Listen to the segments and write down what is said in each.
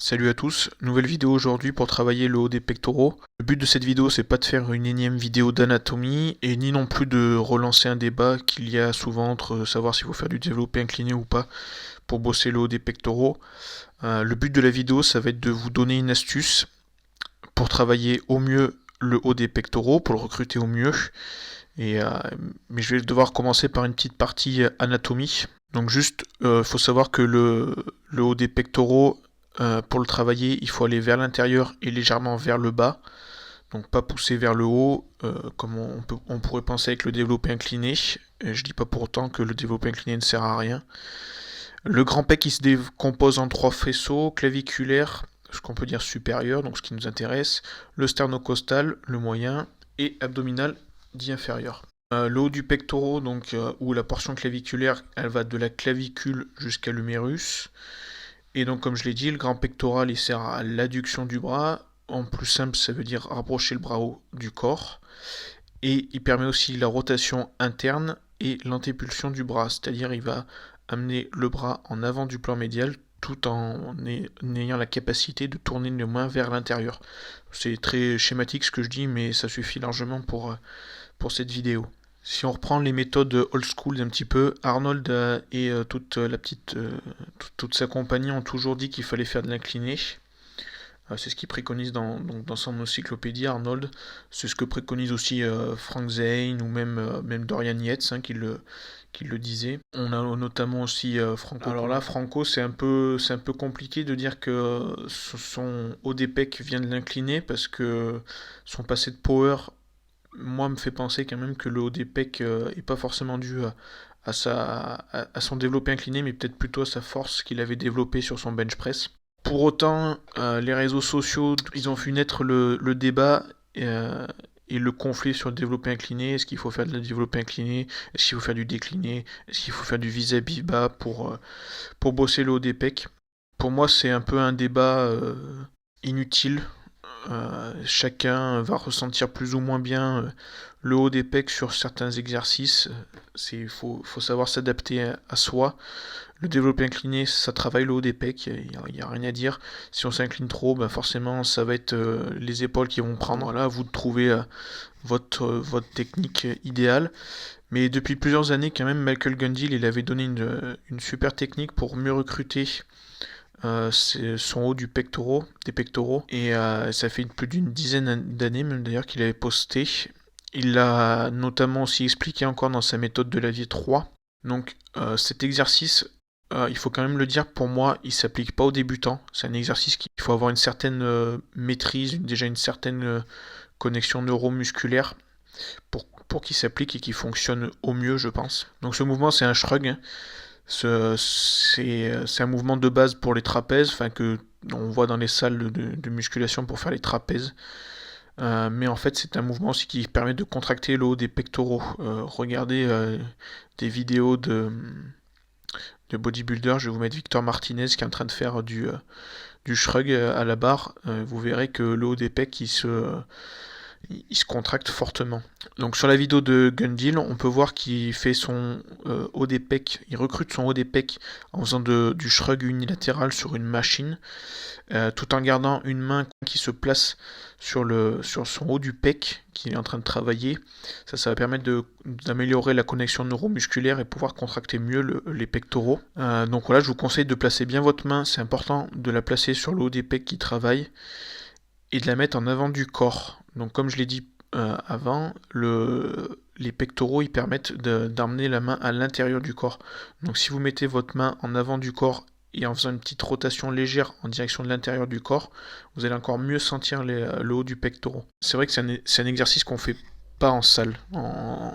Salut à tous, nouvelle vidéo aujourd'hui pour travailler le haut des pectoraux. Le but de cette vidéo c'est pas de faire une énième vidéo d'anatomie et ni non plus de relancer un débat qu'il y a souvent entre savoir s'il faut faire du développé incliné ou pas pour bosser le haut des pectoraux. Le but de la vidéo ça va être de vous donner une astuce pour travailler au mieux le haut des pectoraux, pour le recruter au mieux. Et, mais je vais devoir commencer par une petite partie anatomie. Donc juste, faut savoir que le haut des pectoraux, pour le travailler, il faut aller vers l'intérieur et légèrement vers le bas. Donc pas pousser vers le haut, comme on pourrait penser avec le développé incliné. Et je dis pas pour autant que le développé incliné ne sert à rien. Le grand pec il se décompose en trois faisceaux, claviculaire, ce qu'on peut dire supérieur, donc ce qui nous intéresse, le sternocostal, le moyen, et abdominal dit inférieur. Le haut du pectoral, donc où la portion claviculaire, elle va de la clavicule jusqu'à l'humérus. Et donc comme je l'ai dit, le grand pectoral il sert à l'adduction du bras. En plus simple, ça veut dire rapprocher le bras haut du corps. Et il permet aussi la rotation interne et l'antépulsion du bras, c'est-à-dire il va amener le bras en avant du plan médial tout en ayant la capacité de tourner le main vers l'intérieur. C'est très schématique ce que je dis, mais ça suffit largement pour cette vidéo. Si on reprend les méthodes old school un petit peu, Arnold et toute sa compagnie ont toujours dit qu'il fallait faire de l'incliné. C'est ce qu'il préconise dans son encyclopédie, Arnold. C'est ce que préconise aussi Frank Zane ou même Dorian Yates qui le disait. On a notamment aussi Franco. Alors là, Franco, c'est un peu compliqué de dire que son haut des pecs vient de l'incliné parce que son passé de power, moi, me fait penser quand même que le haut des pecs est pas forcément dû à son développé incliné, mais peut-être plutôt à sa force qu'il avait développée sur son bench press. Pour autant, les réseaux sociaux, ils ont fait naître le débat et le conflit sur le développé incliné. Est-ce qu'il faut faire de la développé incliné? Est-ce qu'il faut faire du décliné? Est-ce qu'il faut faire du vis-à-vis bas pour bosser le haut des pecs? Pour moi, c'est un peu un débat inutile. Chacun va ressentir plus ou moins bien le haut des pecs sur certains exercices. Il faut savoir s'adapter à soi. Le développé incliné, ça travaille le haut des pecs, il n'y a rien à dire. Si on s'incline trop, ben forcément, ça va être les épaules qui vont prendre. Là, à vous de trouver votre technique idéale. Mais depuis plusieurs années, quand même, Michael Gundil, il avait donné une super technique pour mieux recruter son haut des pectoraux. Et ça fait plus d'une dizaine d'années, même d'ailleurs, qu'il avait posté. Il l'a notamment aussi expliqué encore dans sa méthode de la vie 3. Donc cet exercice, il faut quand même le dire, pour moi, il s'applique pas aux débutants. C'est un exercice qu'il faut avoir une certaine maîtrise, déjà une certaine connexion neuromusculaire pour qu'il s'applique et qu'il fonctionne au mieux, je pense. Donc ce mouvement, c'est un shrug. C'est un mouvement de base pour les trapèzes, enfin que on voit dans les salles de musculation pour faire les trapèzes. Mais en fait, c'est un mouvement aussi qui permet de contracter le haut des pectoraux. Regardez des vidéos de bodybuilder. Je vais vous mettre Victor Martinez qui est en train de faire du shrug à la barre. Vous verrez que le haut des pecs il se contracte fortement. Donc sur la vidéo de Gundil, on peut voir qu'il fait son haut des pecs, il recrute son haut des pecs en faisant du shrug unilatéral sur une machine, tout en gardant une main qui se place sur son haut du pec qu'il est en train de travailler. Ça va permettre d'améliorer la connexion neuromusculaire et pouvoir contracter mieux les pectoraux. Donc voilà, je vous conseille de placer bien votre main, c'est important de la placer sur le haut des pecs qui travaille et de la mettre en avant du corps. Donc comme je l'ai dit avant, les pectoraux ils permettent d'emmener la main à l'intérieur du corps. Donc si vous mettez votre main en avant du corps et en faisant une petite rotation légère en direction de l'intérieur du corps, vous allez encore mieux sentir le haut du pectoral. C'est vrai que c'est un exercice qu'on fait pas en salle.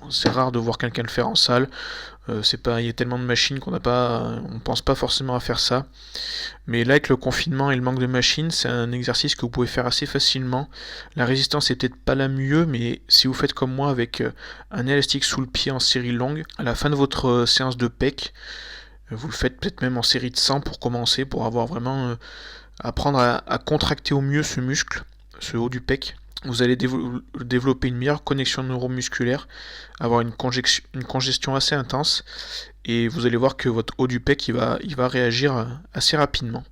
C'est rare de voir quelqu'un le faire en salle. Il y a tellement de machines on pense pas forcément à faire ça. Mais là, avec le confinement et le manque de machines, c'est un exercice que vous pouvez faire assez facilement. La résistance est peut-être pas la mieux, mais si vous faites comme moi avec un élastique sous le pied en série longue, à la fin de votre séance de pec, vous le faites peut-être même en série de 100 pour commencer, pour avoir vraiment apprendre à contracter au mieux ce muscle, ce haut du pec. Vous allez développer une meilleure connexion neuromusculaire, avoir une congestion assez intense, et vous allez voir que votre haut du pec il va réagir assez rapidement.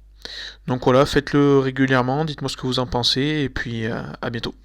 Donc voilà, faites-le régulièrement, dites-moi ce que vous en pensez, et puis à bientôt.